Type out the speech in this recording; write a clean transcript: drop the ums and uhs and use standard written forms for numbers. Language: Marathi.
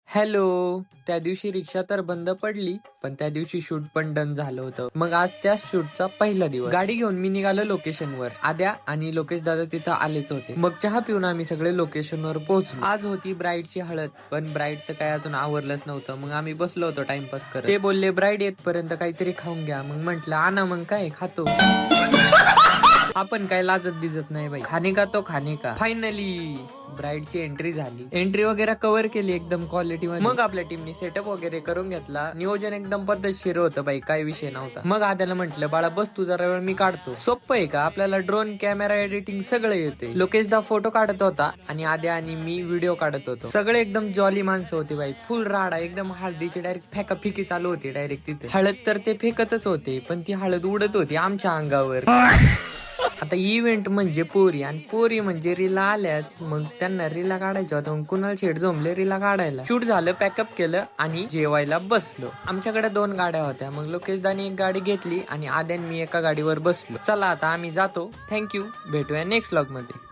हॅलो. त्या दिवशी रिक्षा तर बंद पडली, पण त्या दिवशी शूट पण डन झालं होतं. मग आज त्या शूटचा पहिला दिवस. गाडी घेऊन मी निघालो लोकेशनवर. आद्या आणि लोकेश दादा तिथं आलेच होते. मग चहा पिऊन आम्ही सगळे लोकेशनवर पोहोचलो. आज होती ब्राईडची हळद, पण ब्राईडचं काय अजून आवरलंच नव्हतं. मग आम्ही बसलो होतो टाइमपास करत. ते बोलले ब्राईड येतपर्यंत काहीतरी खाऊन घ्या. मग म्हंटल आणा, मग काय खातो. आपण काय लाजत बिजत नाही बाई. खाणे का तो खाणे का. फायनली ब्राईडची एंट्री झाली. एंट्री वगैरे कव्हर केली एकदम क्वालिटी मध्ये. मग आपल्या टीमने सेटअप वगैरे करून घेतला. नियोजन एकदम पद्धतशीर होतं बाई, काय विषय नव्हता. मग आद्याला म्हटलं, बाळा बस तू जरा वेळ, मी काढतो. सोपं आहे का, आपल्याला ड्रोन कॅमेरा एडिटिंग सगळं येते. लोकेशदा फोटो काढत होता आणि आद्या आणि मी व्हिडिओ काढत होतो. सगळे एकदम जॉली माणसं होती बाई, फुल राडा एकदम. हळदीची डायरेक्ट फेकाफेकी चालू होती डायरेक्ट तिथे. हळद तर ते फेकतच होते, पण ती हळद उडत होती आमच्या अंगावर. आता इव्हेंट म्हणजे पोरी, आणि पोरी म्हणजे रीला आल्याच. मग त्यांना रीला काढायच्या होत्या. मग कुणाल शेट जमले रीला काढायला. शूट झालं, पॅकअप केलं आणि जेवायला बसलो. आमच्याकडे 2 गाड्या होत्या. मग लोकेशदानी एक गाडी घेतली आणि आद्यान मी एका गाडीवर बसलो. चला आता आम्ही जातो. थँक्यू, भेटूया नेक्स्ट व्लॉग मध्ये.